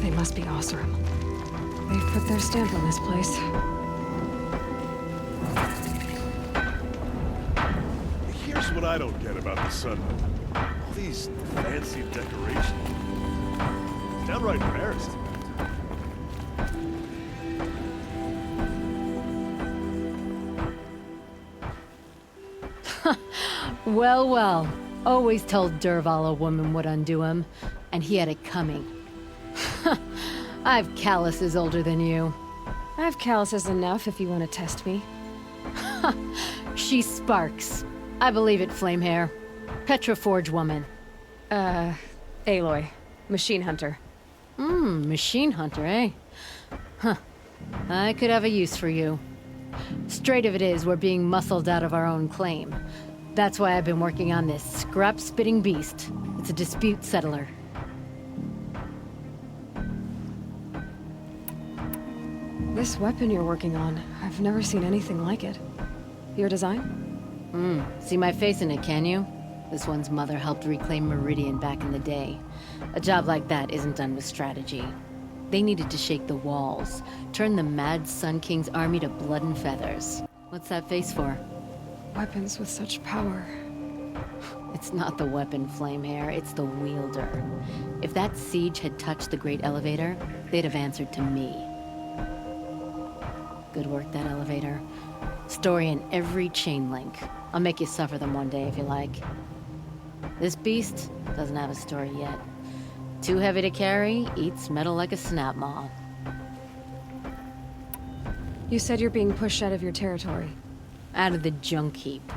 They must be Osram. They've put their stamp on this place. Here's what I don't get about the Sunman. All these fancy decorations. It's downright embarrassing. Well, well. Always told Derval a woman would undo him, and he had it coming. I've calluses older than you. I have calluses enough if you want to test me. She sparks. I believe it, Flamehair. Petroforge woman. Aloy. Machine hunter. Machine hunter, eh? Huh. I could have a use for you. Straight of it is, we're being muscled out of our own claim. That's why I've been working on this scrap-spitting beast. It's a dispute settler. This weapon you're working on, I've never seen anything like it. Your design? See my face in it, can you? This one's mother helped reclaim Meridian back in the day. A job like that isn't done with strategy. They needed to shake the walls, turn the mad Sun King's army to blood and feathers. What's that face for? Weapons with such power. It's not the weapon, Flamehair, it's the wielder. If that siege had touched the Great Elevator, they'd have answered to me. Good work, that elevator. Story in every chain link. I'll make you suffer them one day if you like. This beast doesn't have a story yet. Too heavy to carry, eats metal like a snap maw. You said you're being pushed out of your territory. Out of the junk heap.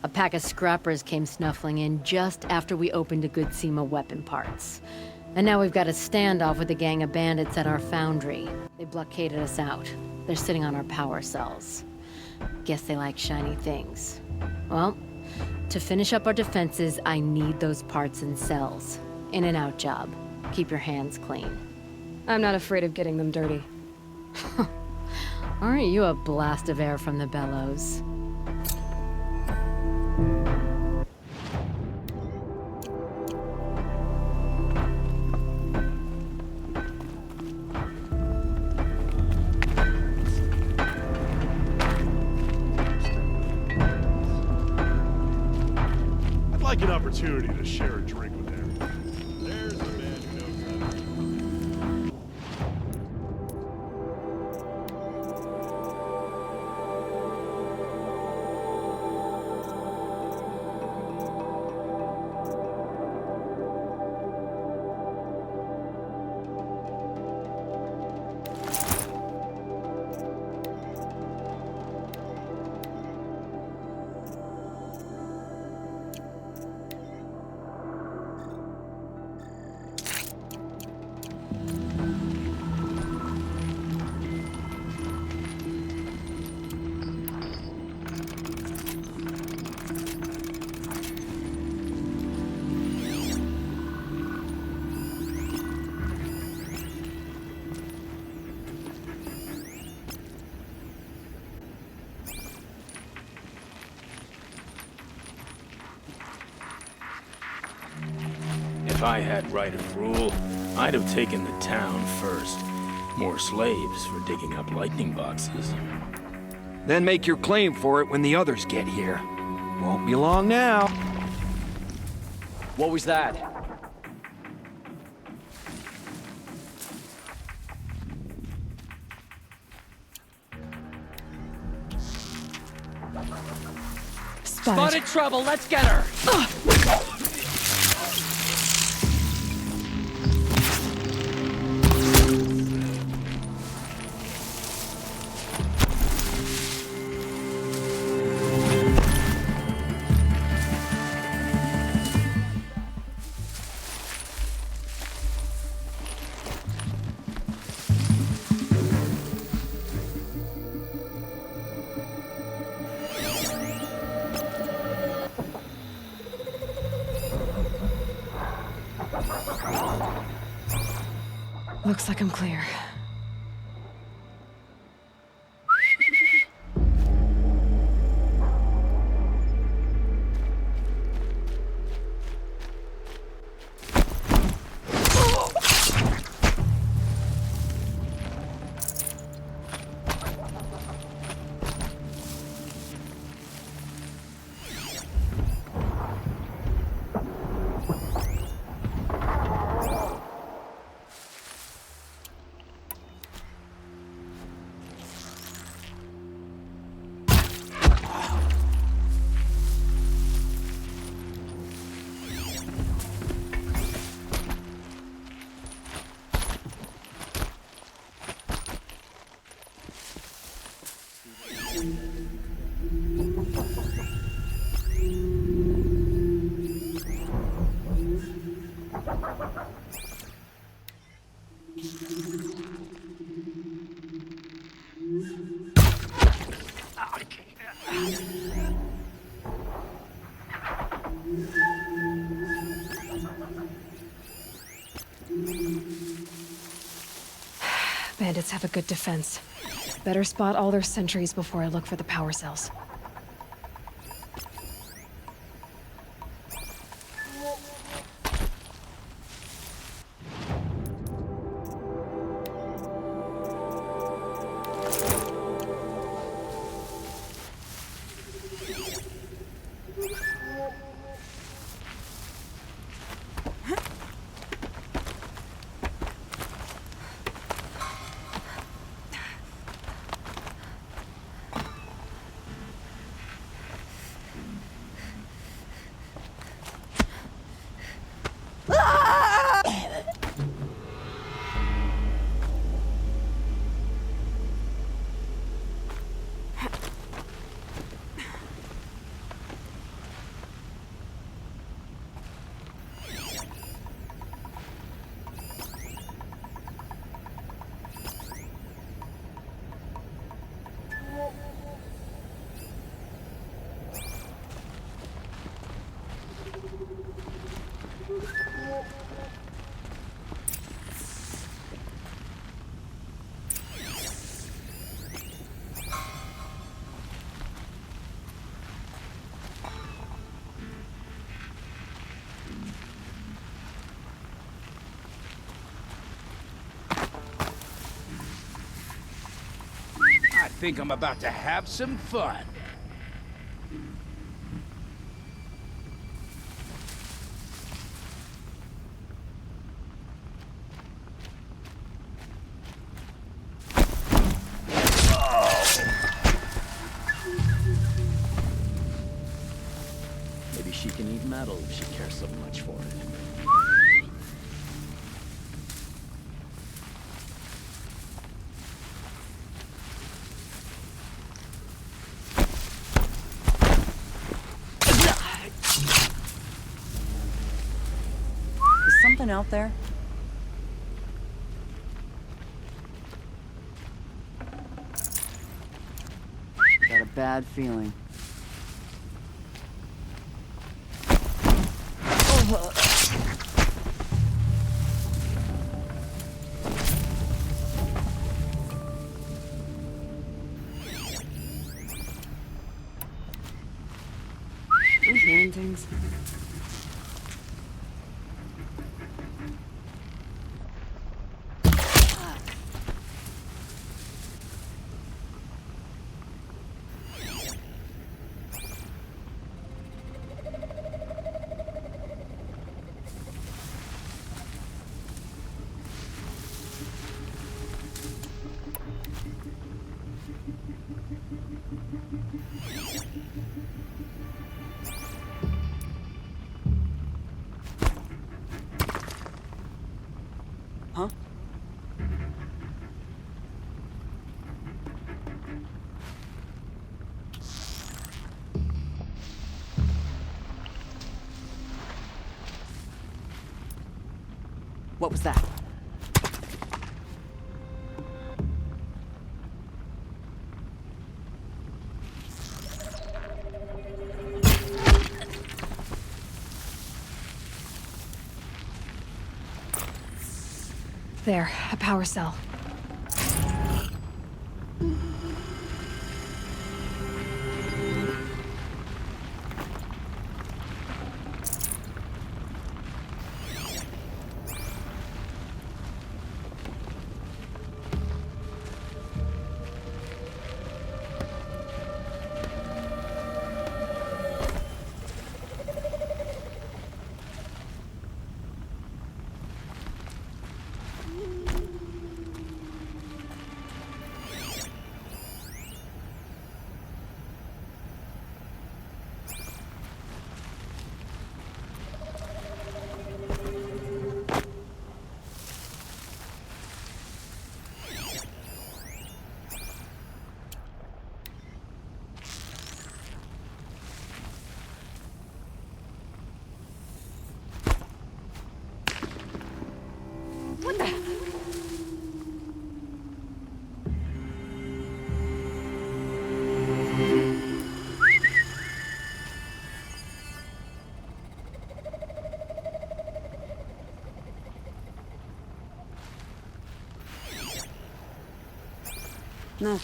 A pack of scrappers came snuffling in just after we opened a good seam of weapon parts. And now we've got a standoff with a gang of bandits at our foundry. They blockaded us out. They're sitting on our power cells. Guess they like shiny things. Well, to finish up our defenses, I need those parts and cells. In and out job. Keep your hands clean. I'm not afraid of getting them dirty. Aren't you a blast of air from the bellows? I'd like an opportunity to share a drink with Errands. There's a man who knows how to... If I had right of rule, I'd have taken the town first. More slaves for digging up lightning boxes. Then make your claim for it when the others get here. Won't be long now. What was that? Spotted trouble, let's get her! Looks like I'm clear. Bandits have a good defense. Better spot all their sentries before I look for the power cells. I think I'm about to have some fun. Maybe she can eat metal if she cares so much for it. Is something out there? Got a bad feeling. I'm hearing things. Huh? What was that? There, a power cell. Nah.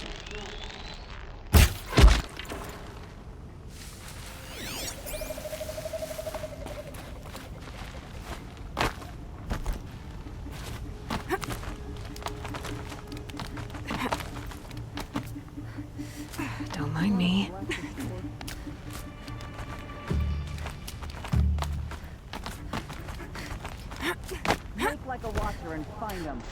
Don't mind me. Make like a watcher and find them.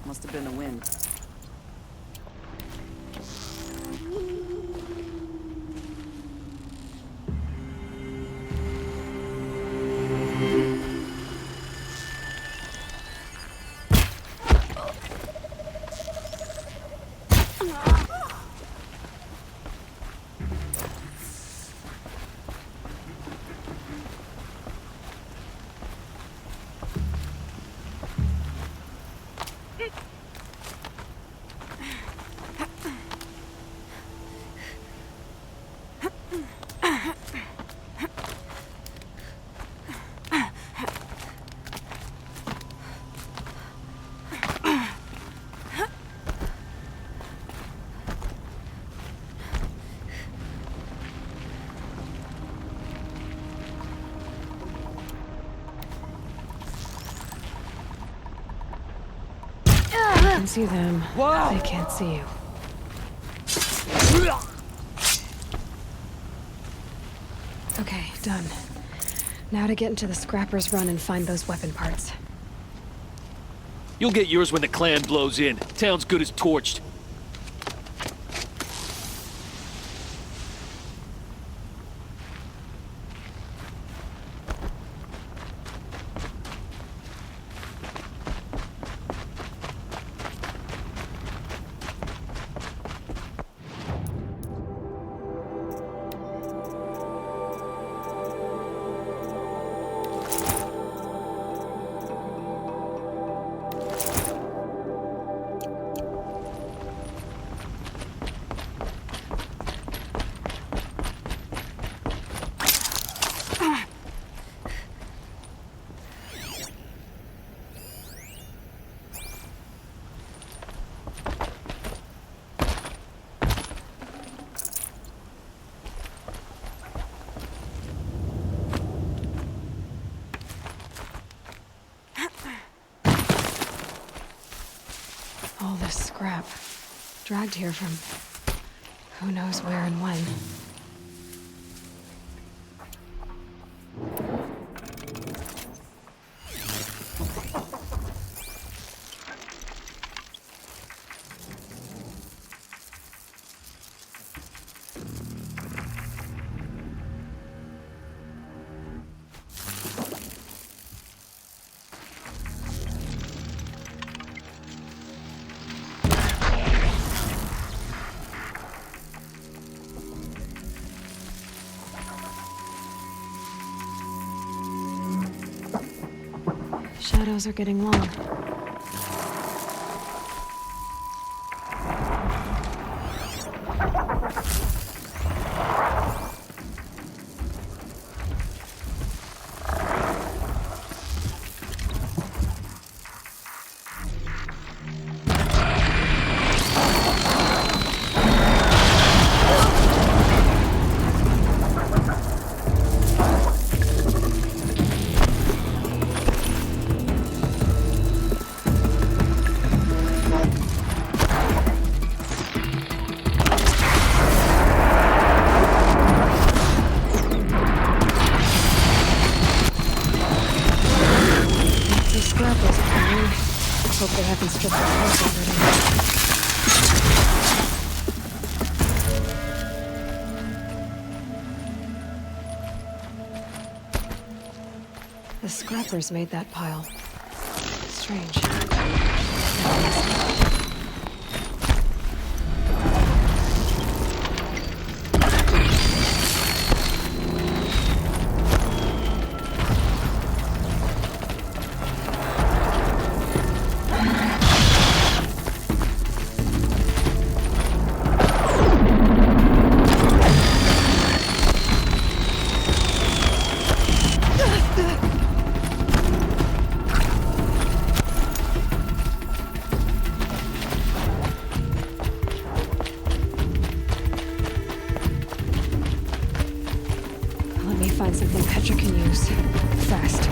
Must have been the wind. I can see them. Whoa! They can't see you. Okay, done. Now to get into the Scrapper's Run and find those weapon parts. You'll get yours when the clan blows in. Town's good as torched. All this scrap. Dragged here from who knows where and when. Shadows are getting long. Hope they haven't stripped the house already. The scrappers made that pile. strange. Let me find something Petra can use. Fast.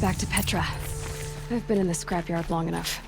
Back to Petra. I've been in the scrapyard long enough.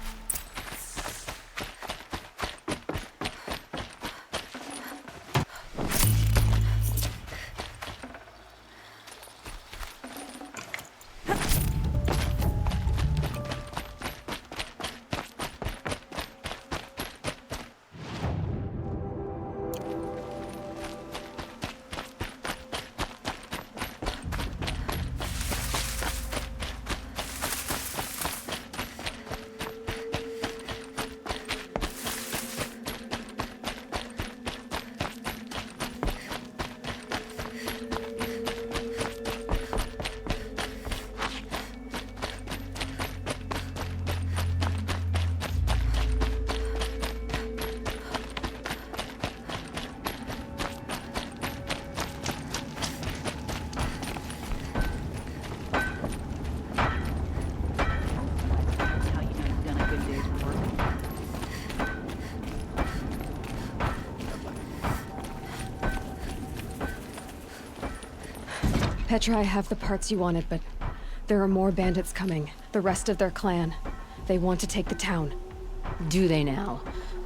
How you know you've done a good day's work? Petra, I have the parts you wanted, but there are more bandits coming. The rest of their clan. They want to take the town. Do they now?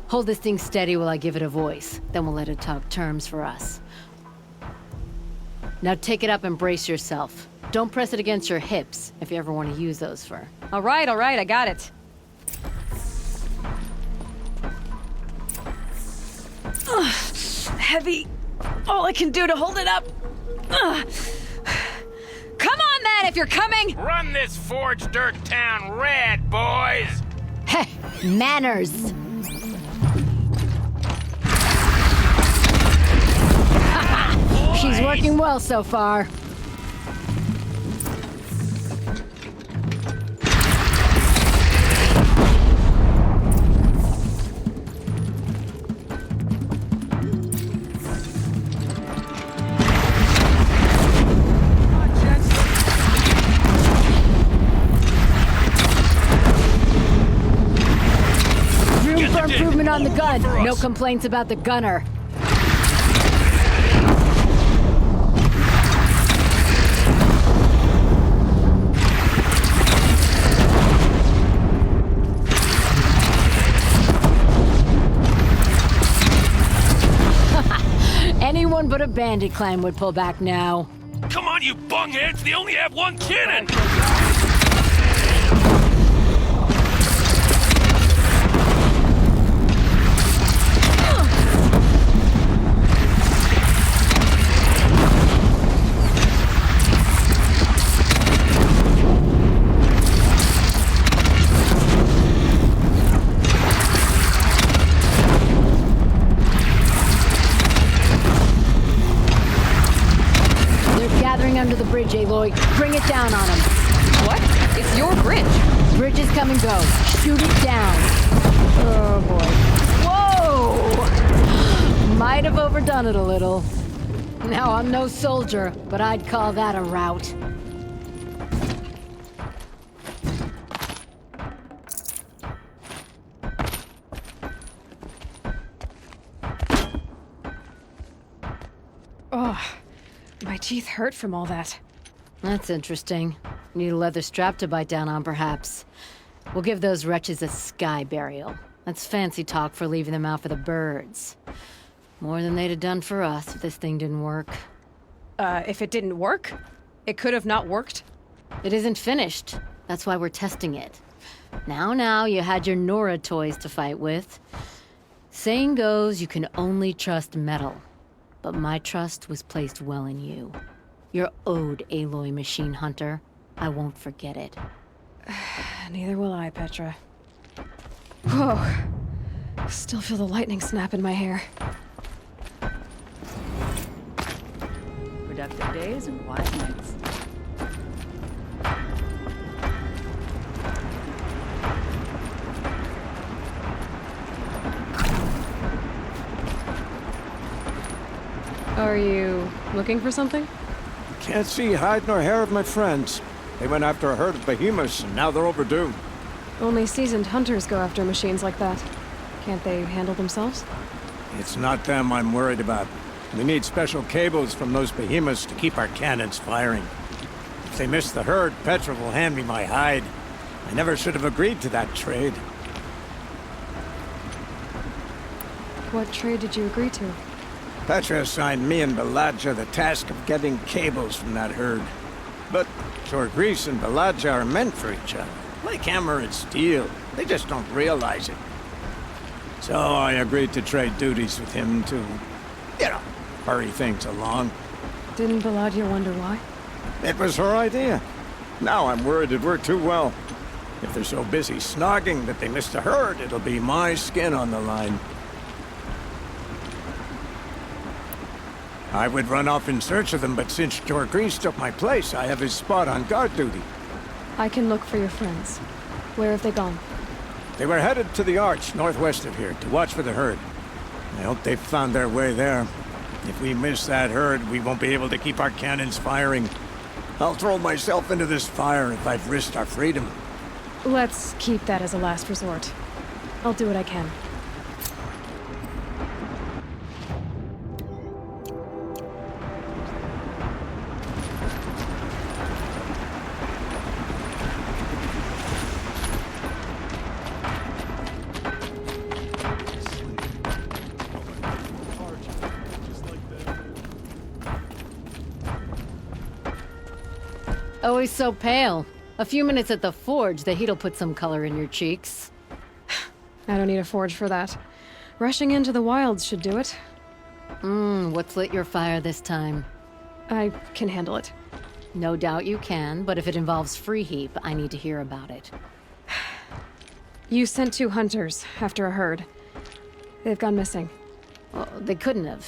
Hold this thing steady while I give it a voice. Then we'll let it talk terms for us. Now take it up and brace yourself. Don't press it against your hips if you ever want to use those for... All right, I got it. Ugh, heavy. All I can do to hold it up. Ugh. Come on, then, if you're coming! Run this forged dirt town red, boys! Heh! Manners! She's working well so far. Room for improvement on the gun. No complaints about the gunner. Anyone but a bandit clan would pull back now. Come on, you bungheads! They only have one cannon! Under the bridge, Aloy. Bring it down on him. What? It's your bridge. Bridge is come and go. Shoot it down. Oh, boy. Whoa! Might have overdone it a little. Now, I'm no soldier, but I'd call that a rout. Oh. My teeth hurt from all that. That's interesting. Need a leather strap to bite down on, perhaps. We'll give those wretches a sky burial. That's fancy talk for leaving them out for the birds. More than they'd have done for us if this thing didn't work. If it didn't work? It could have not worked? It isn't finished. That's why we're testing it. Now, you had your Nora toys to fight with. Saying goes, you can only trust metal. But my trust was placed well in you. You're owed, Aloy Machine Hunter. I won't forget it. Neither will I, Petra. Whoa. Still feel the lightning snap in my hair. Productive days and wise nights. Are you looking for something? Can't see hide nor hair of my friends. They went after a herd of behemoths, and now they're overdue. Only seasoned hunters go after machines like that. Can't they handle themselves? It's not them I'm worried about. We need special cables from those behemoths to keep our cannons firing. If they miss the herd, Petra will hand me my hide. I never should have agreed to that trade. What trade did you agree to? Petra assigned me and Baladja the task of getting cables from that herd. But Jorgris and Baladja are meant for each other. Like hammer and steel. They just don't realize it. So I agreed to trade duties with him to, hurry things along. Didn't Baladja wonder why? It was her idea. Now I'm worried it worked too well. If they're so busy snogging that they miss the herd, it'll be my skin on the line. I would run off in search of them, but since Jorgris took my place, I have his spot on guard duty. I can look for your friends. Where have they gone? They were headed to the Arch, northwest of here, to watch for the herd. I hope they've found their way there. If we miss that herd, we won't be able to keep our cannons firing. I'll throw myself into this fire if I've risked our freedom. Let's keep that as a last resort. I'll do what I can. Always so pale. A few minutes at the forge, the heat'll put some color in your cheeks. I don't need a forge for that. Rushing into the wilds should do it. What's lit your fire this time? I can handle it. No doubt you can, but if it involves free heap, I need to hear about it. You sent 2 hunters after a herd. They've gone missing. Well, they couldn't have.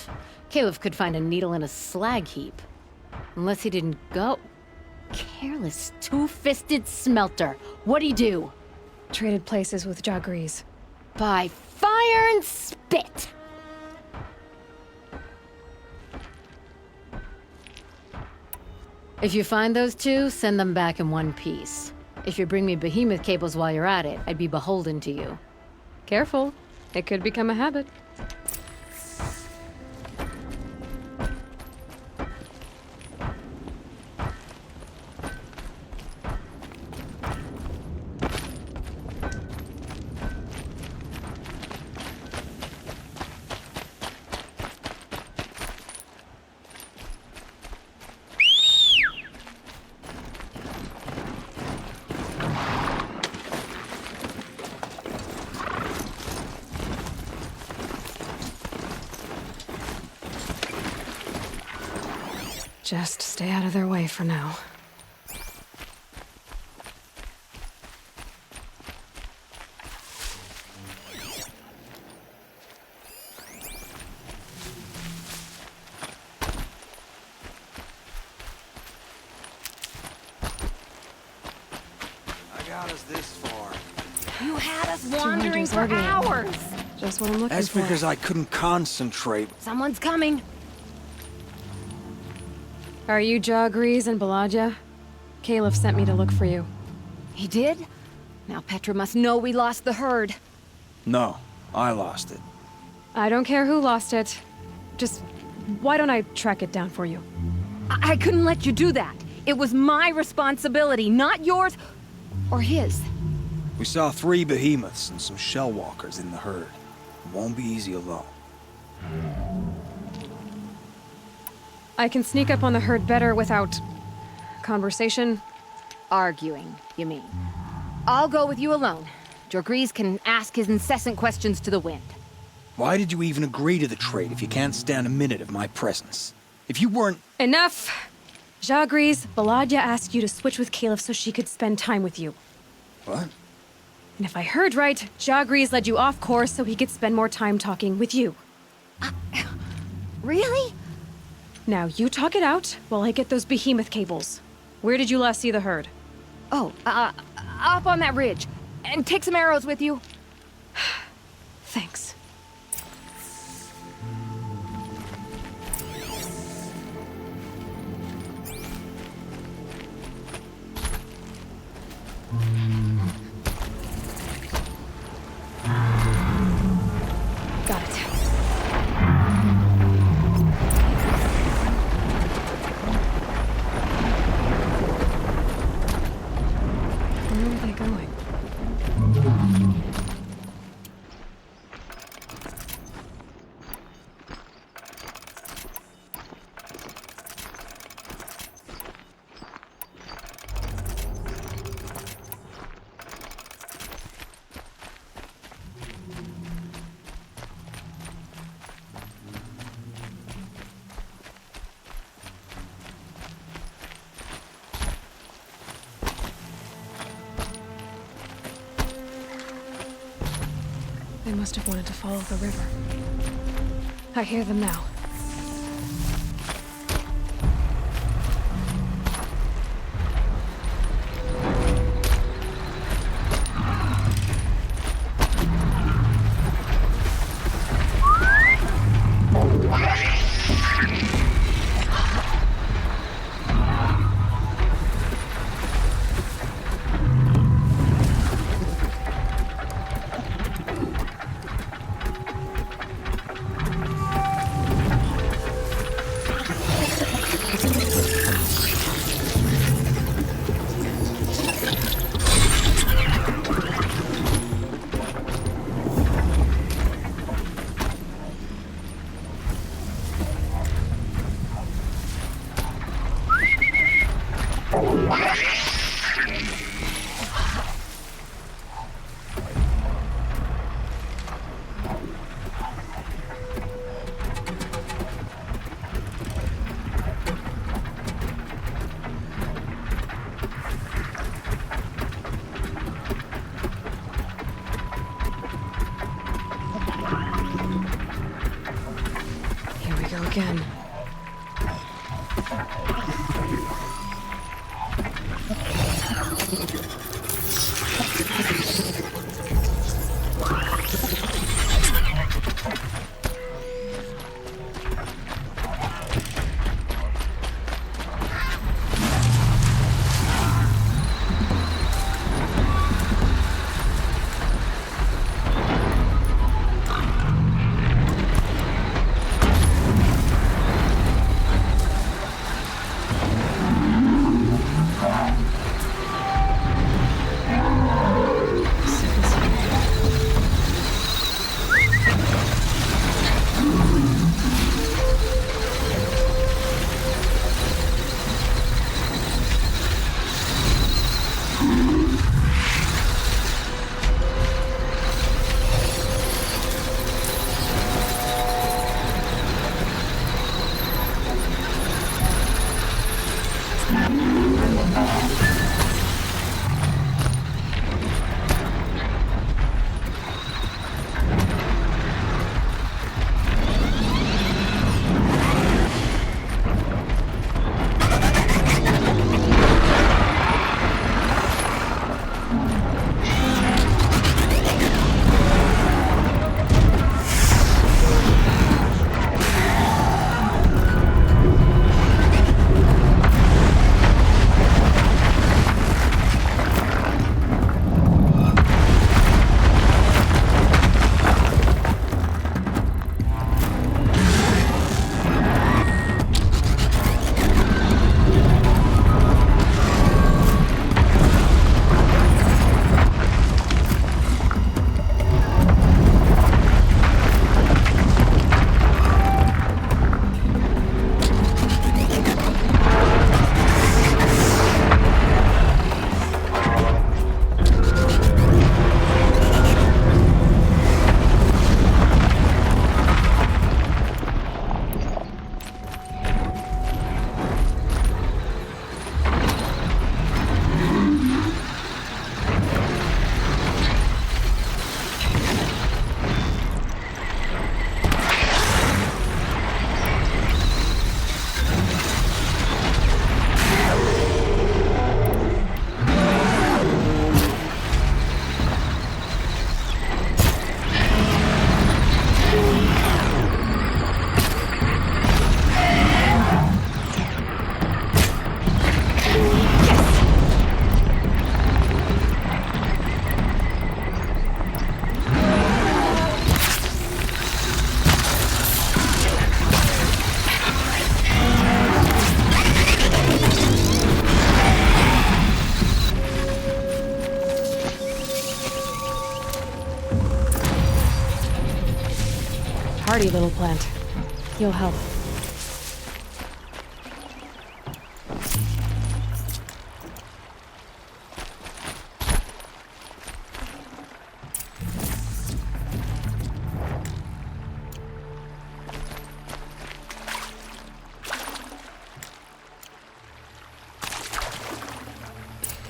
Caleb could find a needle in a slag heap. Unless he didn't go. Careless, two-fisted smelter. What'd he do? Traded places with Jorgris. By fire and spit! If you find those 2, send them back in one piece. If you bring me behemoth cables while you're at it, I'd be beholden to you. Careful. It could become a habit. Just stay out of their way for now. I got us this far. You had us wandering for hours. Just what I'm looking That's for. because I couldn't concentrate. Someone's coming. Are you Jagrees and Balaja? Caliph sent me to look for you. He did? Now Petra must know we lost the herd. No, I lost it. I don't care who lost it. Just, why don't I track it down for you? I couldn't let you do that. It was my responsibility, not yours or his. We saw 3 behemoths and some shell walkers in the herd. It won't be easy alone. I can sneak up on the herd better without... conversation? Arguing, you mean? I'll go with you alone. Jagrees can ask his incessant questions to the wind. Why did you even agree to the trade if you can't stand a minute of my presence? If you weren't... Enough! Jagrees, Balaja asked you to switch with Caliph so she could spend time with you. What? And if I heard right, Jagrees led you off course so he could spend more time talking with you. Really? Now, you talk it out while I get those behemoth cables. Where did you last see the herd? Oh, up on that ridge. And take some arrows with you. Thanks. Got it. Where are they going? They must have wanted to follow the river. I hear them now. Here we go again. hardy little plant. You'll help.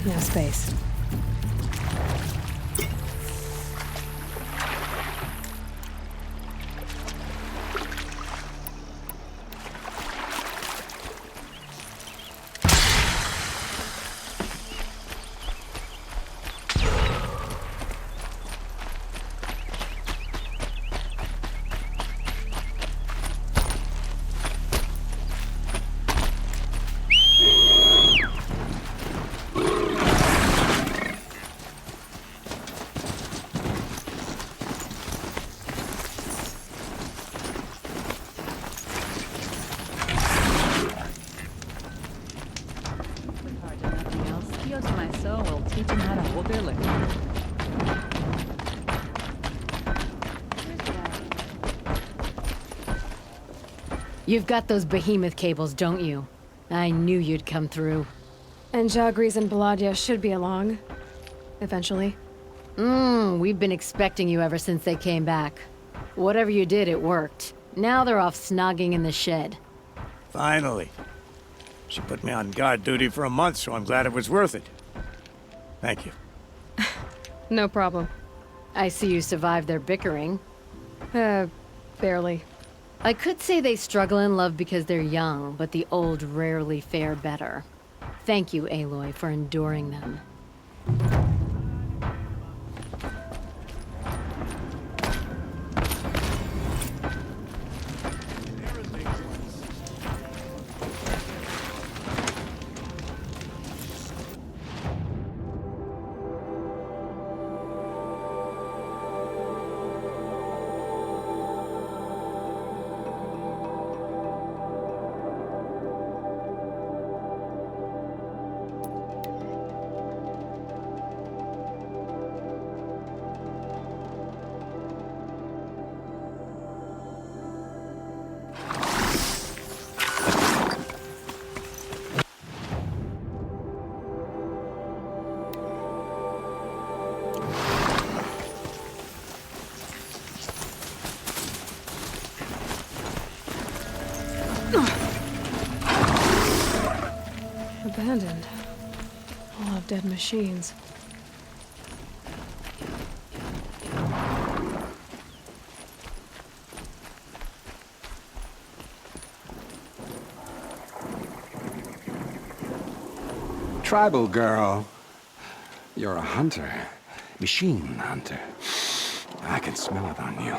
No space. To my soul will teach them how to hold their liquor. You've got those behemoth cables, don't you? I knew you'd come through. And Jagris and Baladia should be along. Eventually. We've been expecting you ever since they came back. Whatever you did, it worked. Now they're off snogging in the shed. Finally. She put me on guard duty for a month, so I'm glad it was worth it. Thank you. No problem. I see you survived their bickering. Barely. I could say they struggle in love because they're young, but the old rarely fare better. Thank you, Aloy, for enduring them. Abandoned. All of dead machines. Tribal girl. You're a hunter. Machine hunter. I can smell it on you.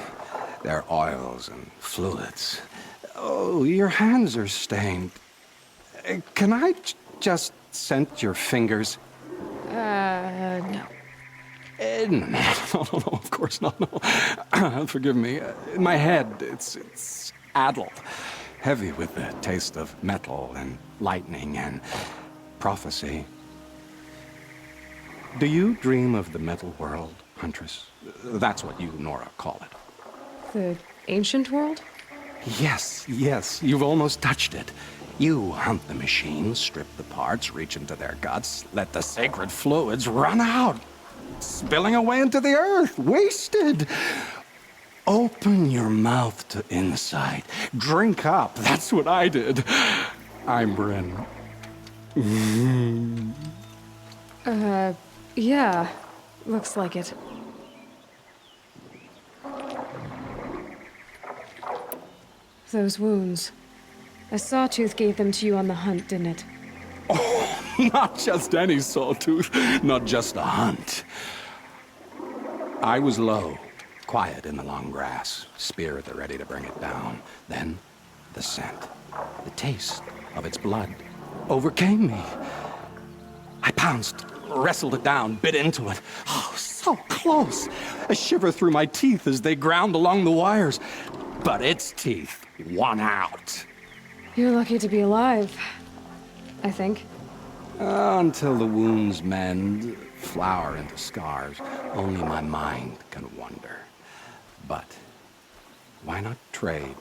Their oils and fluids. Oh, your hands are stained. Can I just scent your fingers? No. No, of course not, no. Forgive me. My head, it's addled. Heavy with the taste of metal and lightning and prophecy. Do you dream of the metal world, Huntress? That's what you, Nora, call it. The ancient world? Yes, you've almost touched it. You hunt the machines, strip the parts, reach into their guts, let the sacred fluids run out, spilling away into the earth, wasted. Open your mouth to insight. Drink up. That's what I did. I'm Bryn. Yeah. Looks like it. Those wounds. A sawtooth gave them to you on the hunt, didn't it? Oh, not just any sawtooth, not just a hunt. I was low, quiet in the long grass, spear at the ready to bring it down. Then, the scent, the taste of its blood overcame me. I pounced, wrestled it down, bit into it. Oh, so close. A shiver through my teeth as they ground along the wires. But its teeth won out. You're lucky to be alive, I think. Until the wounds mend, flower into scars, only my mind can wonder. But Why not trade,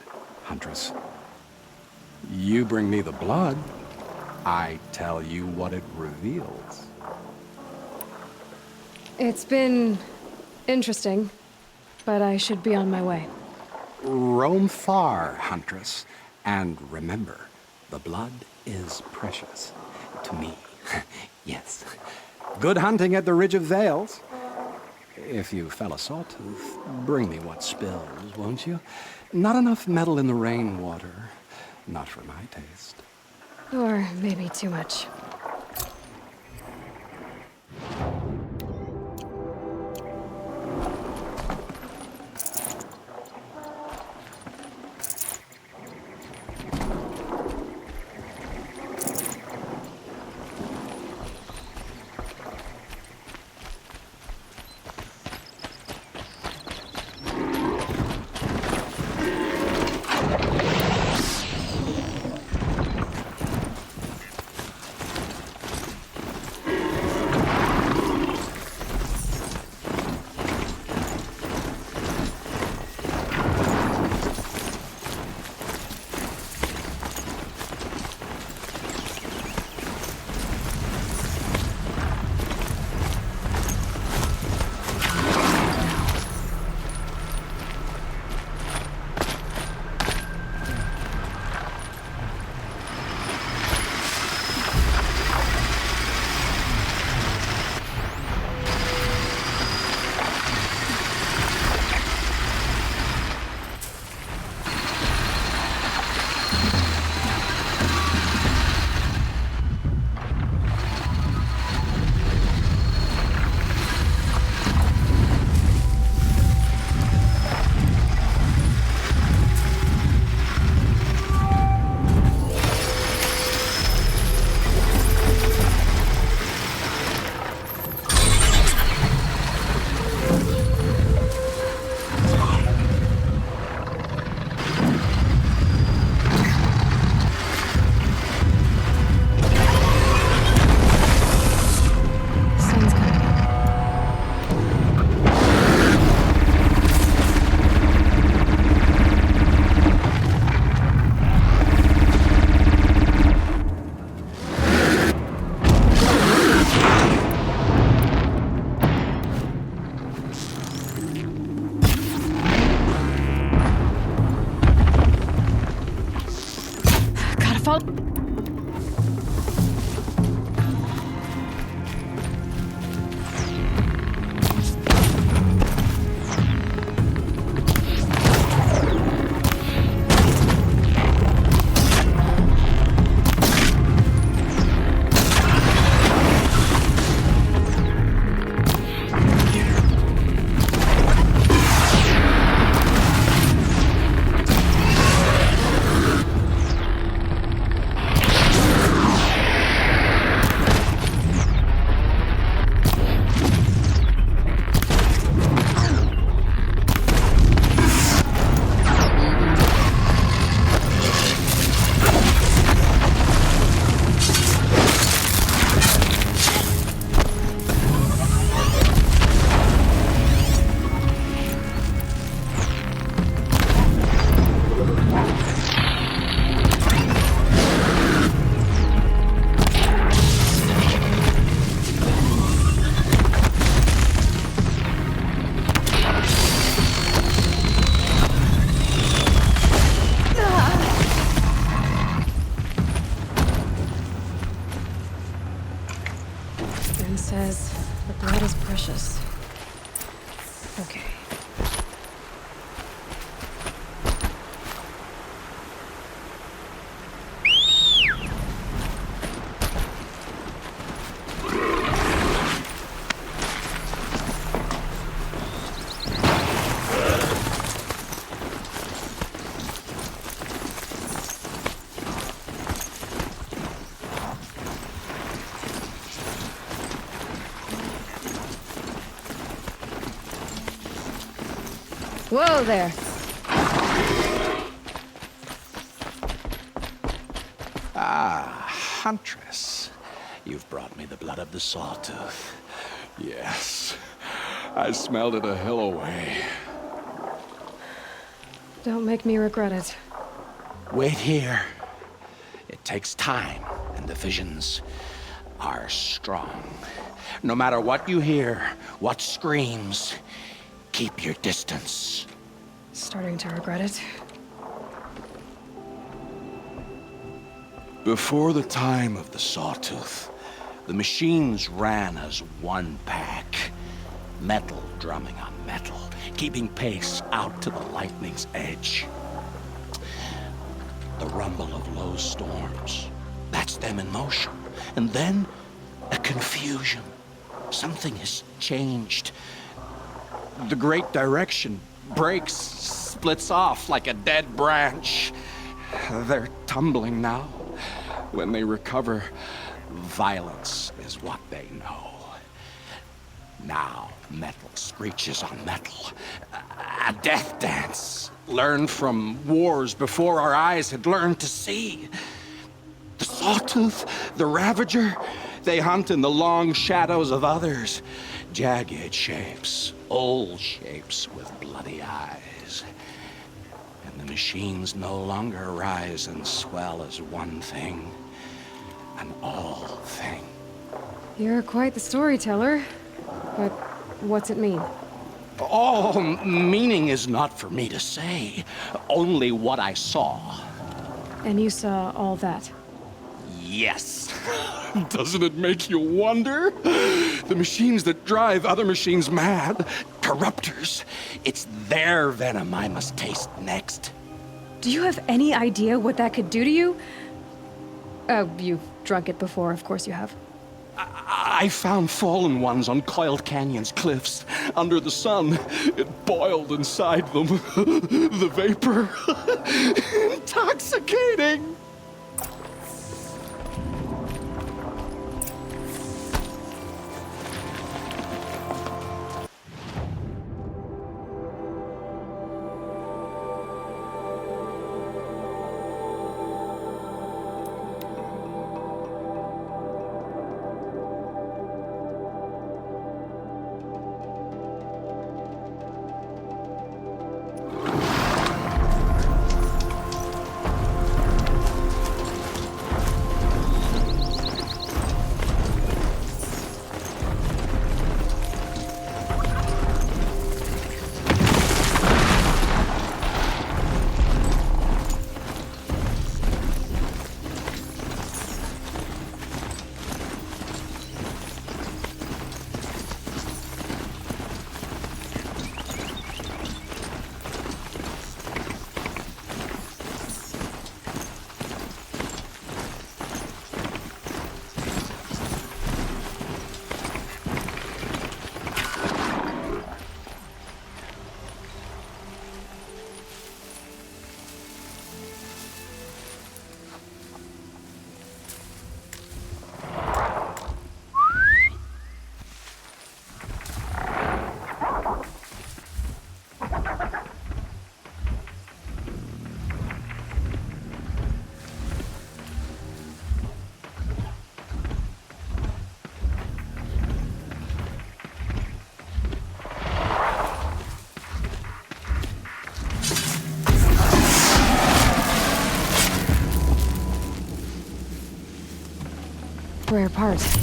Huntress? You bring me the blood, I tell you what it reveals. It's been interesting, but I should be on my way. Roam far, Huntress, and remember, the blood is precious to me. Yes. Good hunting at the Ridge of Vales. If you fell a sawtooth, bring me what spills, won't you? Not enough metal in the rainwater. Not for my taste. Or maybe too much. Says the blood is precious. Okay. Whoa there. Ah, Huntress. You've brought me the blood of the sawtooth. Yes. I smelled it a hill away. Don't make me regret it. Wait here. It takes time, and the visions are strong. No matter what you hear, what screams, keep your distance. Starting to regret it. Before the time of the Sawtooth, the machines ran as one pack. Metal drumming on metal, keeping pace out to the lightning's edge. The rumble of low storms, that's them in motion. And then, a confusion. Something has changed. The great direction breaks, splits off like a dead branch. They're tumbling now. When they recover, violence is what they know. Now, metal screeches on metal. A death dance, learned from wars before our eyes had learned to see. The Sawtooth, the Ravager, they hunt in the long shadows of others. Jagged shapes, old shapes with bloody eyes. And the machines no longer rise and swell as one thing, an all thing. You're quite the storyteller. But what's it mean? Oh, meaning is not for me to say. Only what I saw. And you saw all that? Yes. Doesn't it make you wonder? The machines that drive other machines mad. Corruptors. It's their venom I must taste next. Do you have any idea what that could do to you? Oh, you've drunk it before, of course you have. I found fallen ones on Coiled Canyon's cliffs. Under the sun, it boiled inside them. The vapor. Intoxicating. Rare parts.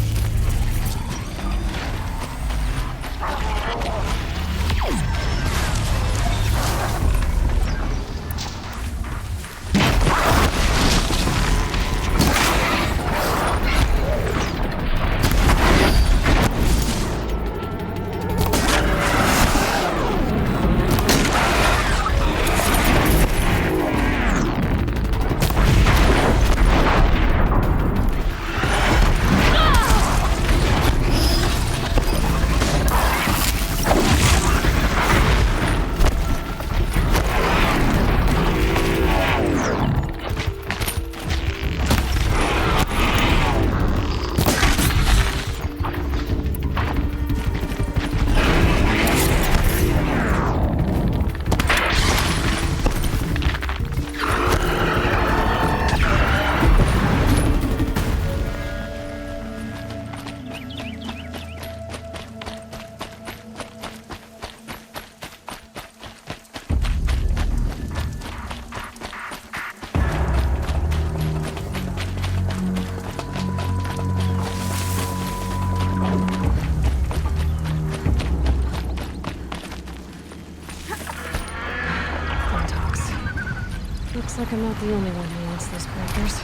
like I'm not the only one who wants those crackers.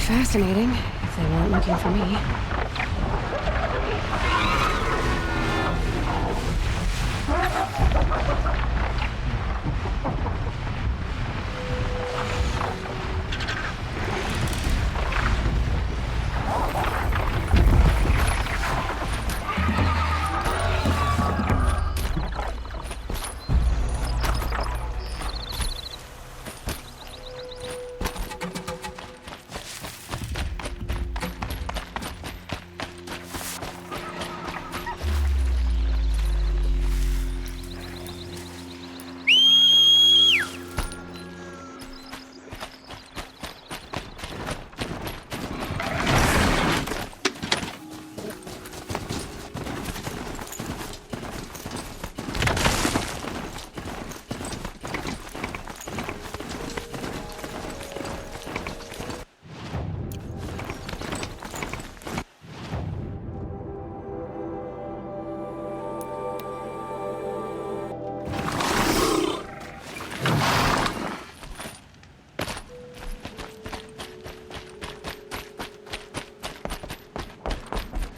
Fascinating, if they weren't looking for me.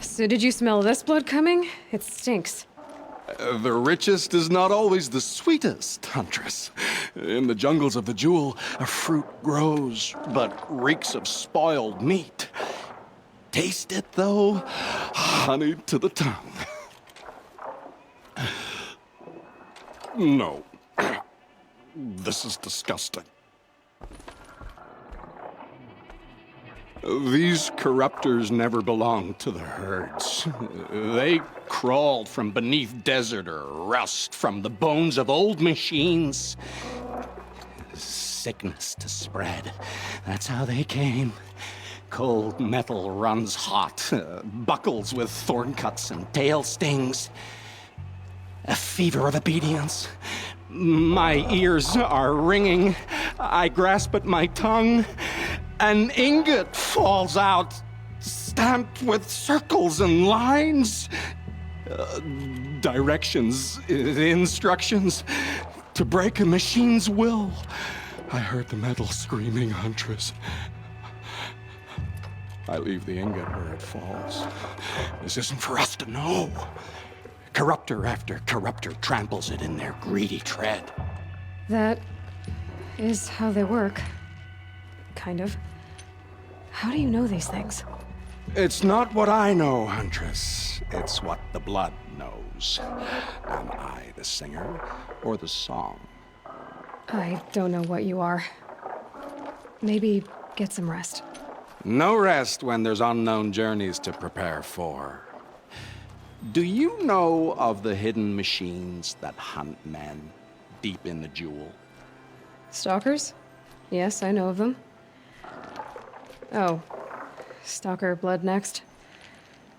So did you smell this blood coming? It stinks. The richest is not always the sweetest, Huntress. In the jungles of the Jewel, a fruit grows, but reeks of spoiled meat. Taste it, though, honey to the tongue. No. This is disgusting. These corruptors never belonged to the herds. They crawled from beneath desert or rust, from the bones of old machines. Sickness to spread. That's how they came. Cold metal runs hot, buckles with thorn cuts and tail stings. A fever of obedience. My ears are ringing. I grasp at my tongue. An ingot falls out, stamped with circles and lines. Directions, instructions to break a machine's will. I heard the metal screaming, Huntress. I leave the ingot where it falls. This isn't for us to know. Corruptor after corruptor tramples it in their greedy tread. That is how they work. Kind of. How do you know these things? It's not what I know, Huntress. It's what the blood knows. Am I the singer or the song? I don't know what you are. Maybe get some rest. No rest when there's unknown journeys to prepare for. Do you know of the hidden machines that hunt men deep in the Jewel? Stalkers? Yes, I know of them. Oh, Stalker blood next?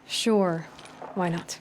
Sure, why not?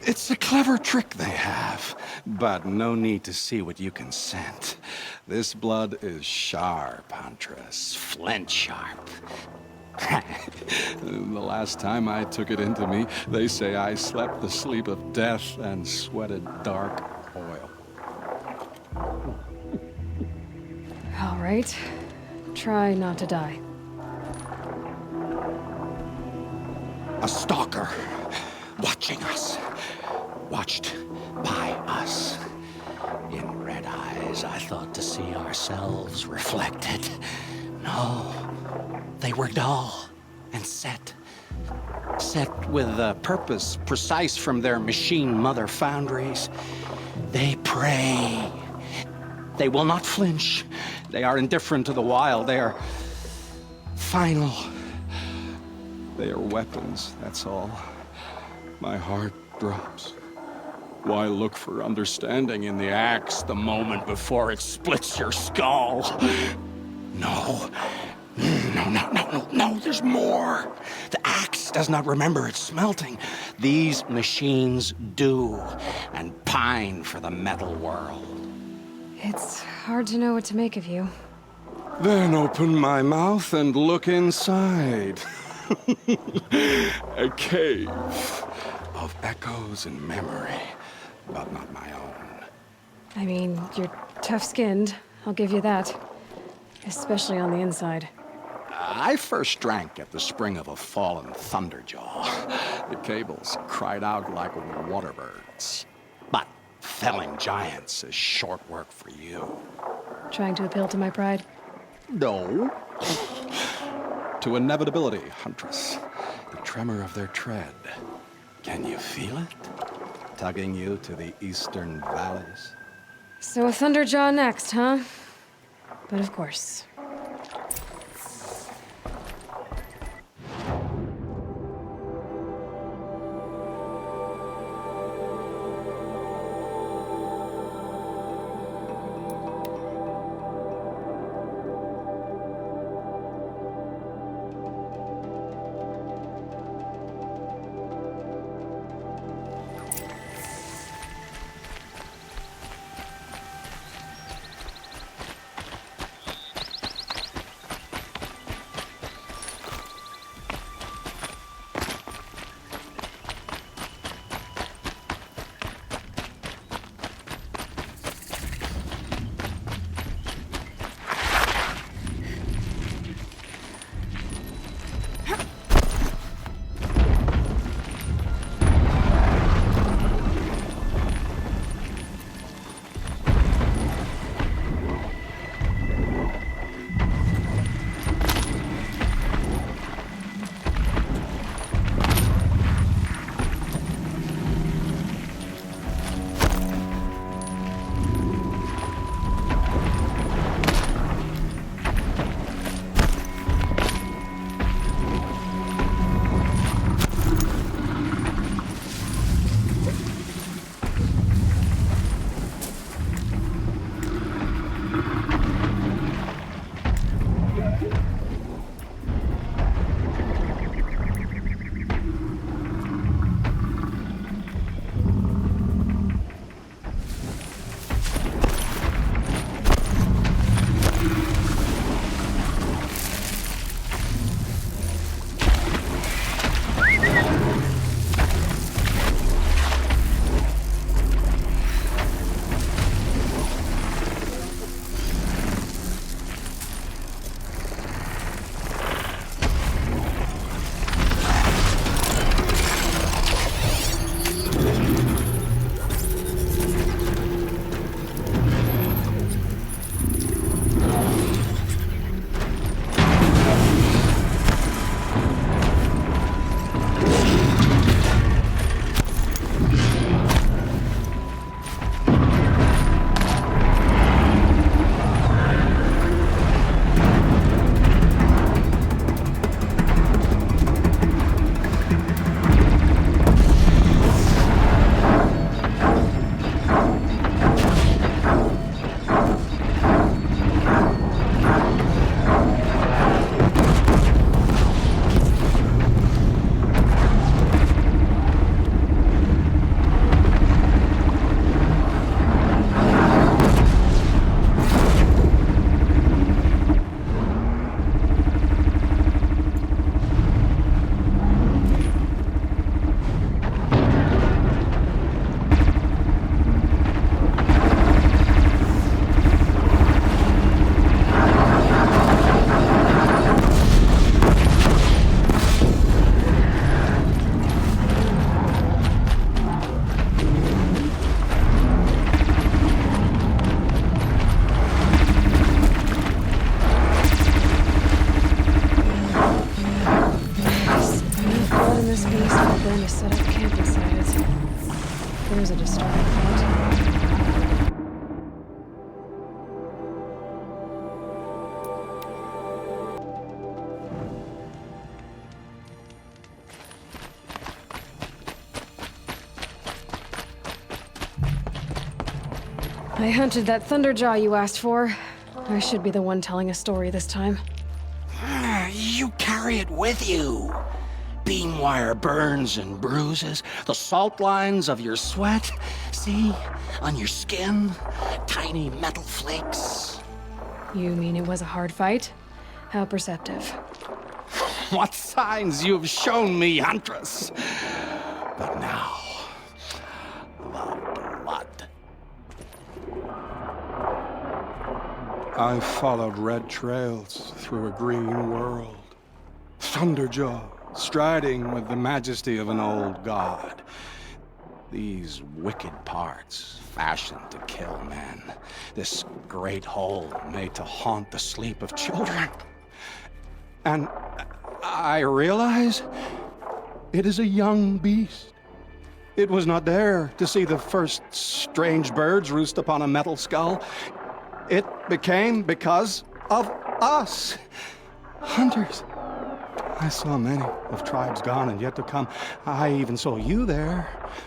It's a clever trick they have, but no need to see what you can scent. This blood is sharp, Huntress. Flint sharp. The last time I took it into me, they say I slept the sleep of death and sweated dark oil. All right. Try not to die. A stalker, watching us. Watched by us. In red eyes, I thought to see ourselves reflected. No, they were dull and set. Set with a purpose precise from their machine mother foundries. They prey. They will not flinch. They are indifferent to the wild. They are final. They are weapons, that's all. My heart drops. Why look for understanding in the axe the moment before it splits your skull? No. No, there's more. The axe does not remember its smelting. These machines do, and pine for the metal world. It's hard to know what to make of you. Then open my mouth and look inside. A cave of echoes and memory, but not my own. I mean, you're tough-skinned. I'll give you that. Especially on the inside. I first drank at the spring of a fallen thunderjaw. The cables cried out like waterbirds. But felling giants is short work for you. Trying to appeal to my pride? No. To inevitability, Huntress. The tremor of their tread. Can you feel it? Tugging you to the eastern valleys? So a thunderjaw next, huh? But of course. Here's a disturbing thought. I hunted that Thunderjaw you asked for. I should be the one telling a story this time. You carry it with you. Beam wire burns and bruises, the salt lines of your sweat. See? On your skin, tiny metal flakes. You mean it was a hard fight? How perceptive. What signs you have shown me, Huntress. But now, the blood. I followed red trails through a green world. Thunderjaw, striding with the majesty of an old god. These wicked parts, fashioned to kill men. This great hole made to haunt the sleep of children. And I realize it is a young beast. It was not there to see the first strange birds roost upon a metal skull. It became because of us, hunters. I saw many of tribes gone and yet to come. I even saw you there,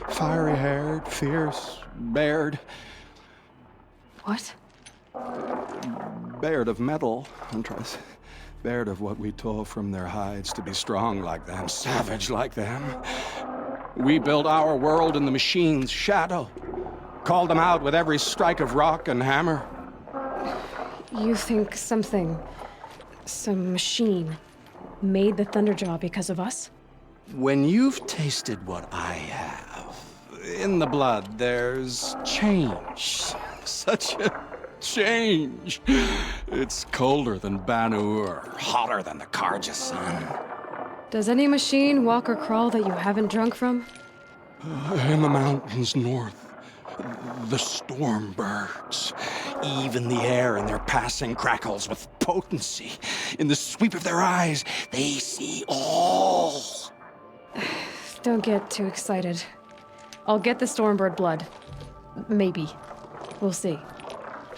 fiery-haired, fierce, bared. What? Bared of metal, Huntress. Bared of what we tore from their hides to be strong like them, savage like them. We built our world in the machine's shadow. Called them out with every strike of rock and hammer. You think some machine, made the Thunderjaw because of us? When you've tasted what I have, in the blood there's change. Such a change. It's colder than Banu-Ur, hotter than the Karja sun. Does any machine walk or crawl that you haven't drunk from? In the mountains north, the storm birds. Even the air in their passing crackles with potency. In the sweep of their eyes, they see all. Don't get too excited. I'll get the Stormbird blood. Maybe. We'll see.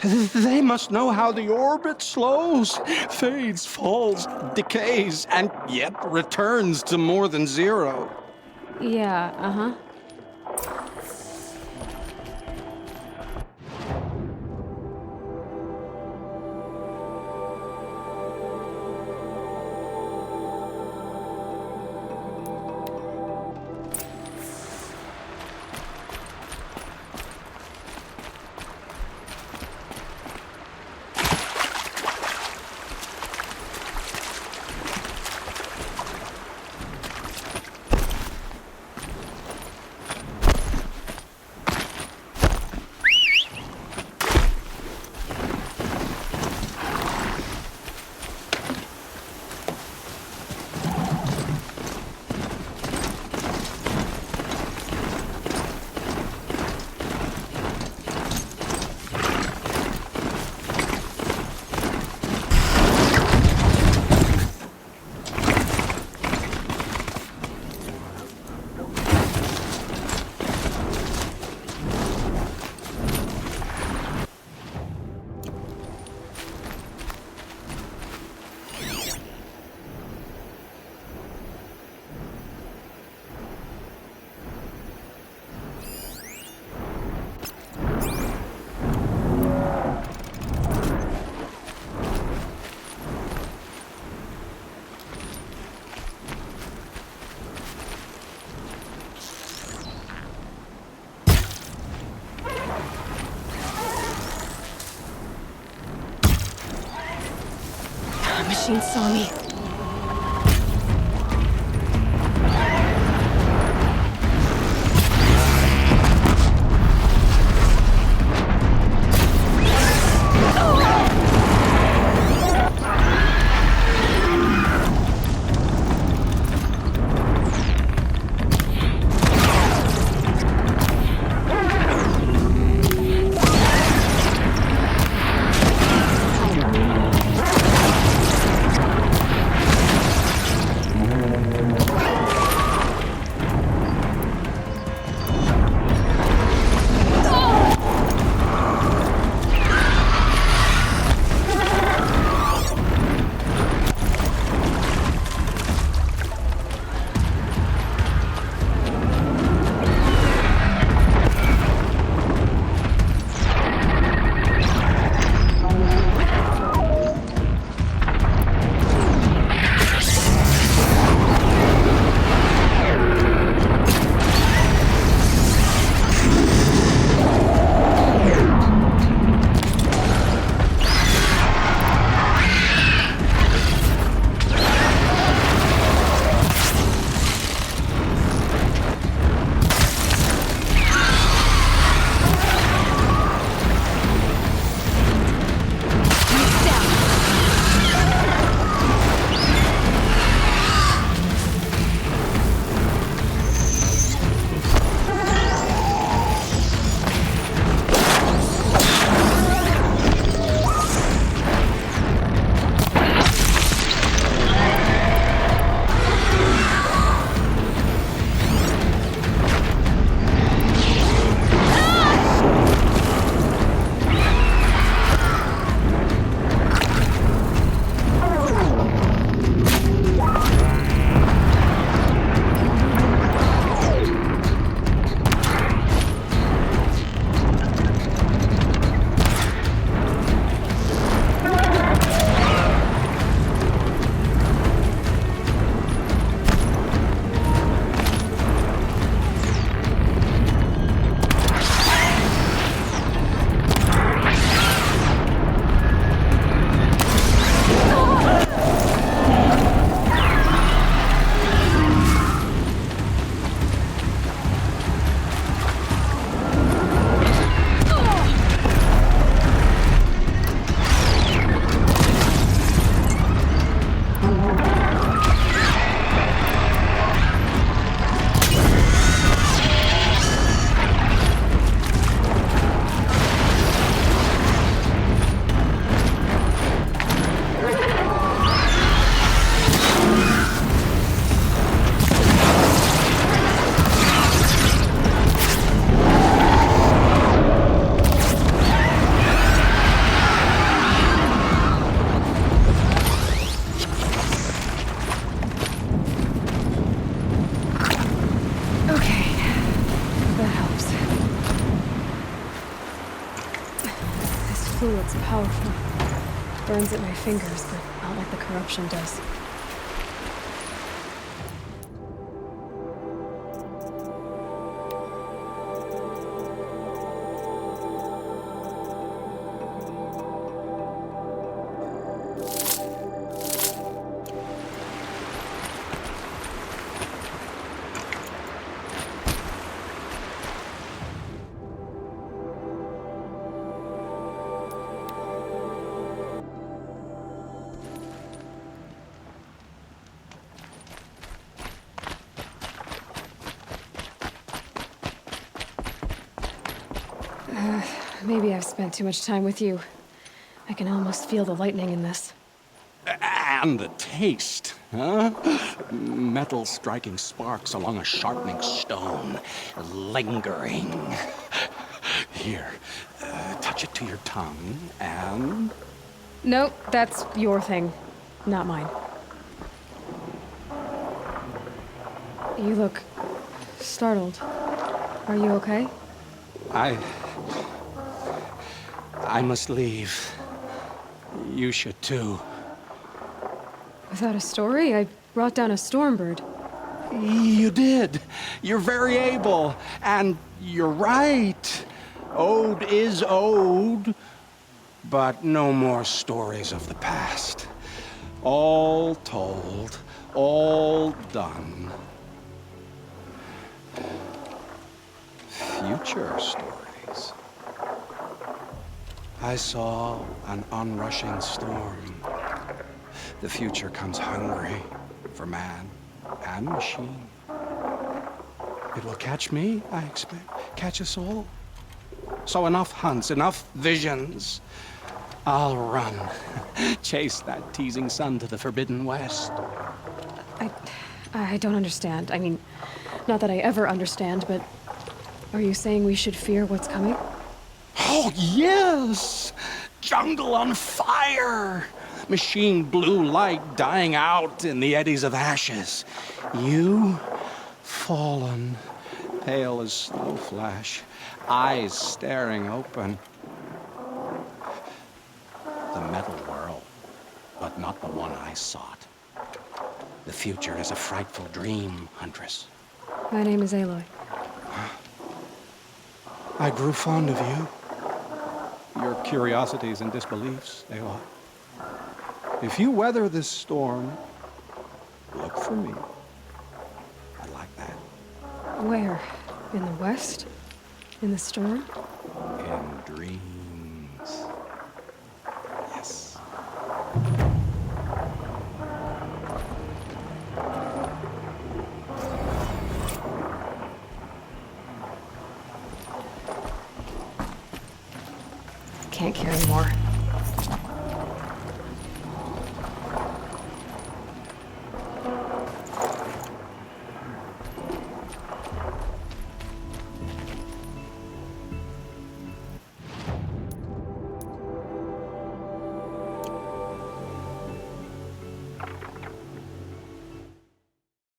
They must know how the orbit slows, fades, falls, decays, and yet returns to more than zero. Yeah, uh-huh. Machine saw me. fluid's powerful. Burns at my fingers, but not like the corruption does. Maybe I've spent too much time with you. I can almost feel the lightning in this. And the taste, huh? Metal striking sparks along a sharpening stone, lingering. Here, touch it to your tongue, and... No, that's your thing, not mine. You look startled. Are you okay? I must leave. You should too. Without a story? I brought down a stormbird. You did. You're very able. And you're right. Ode is ode. But no more stories of the past. All told. All done. Future stories. I saw an onrushing storm. The future comes hungry for man and machine. It will catch me, I expect. Catch us all. So enough hunts, enough visions. I'll run. Chase that teasing sun to the forbidden west. I don't understand. I mean, not that I ever understand, but are you saying we should fear what's coming? Oh, yes! Jungle on fire! Machine blue light dying out in the eddies of ashes. You, fallen, pale as snow flash, eyes staring open. The metal world, but not the one I sought. The future is a frightful dream, Huntress. My name is Aloy. I grew fond of you. Your curiosities and disbeliefs, Aloy. If you weather this storm, look for me. I like that. Where? In the west? In the storm? In dreams. Yes. Can't carry more.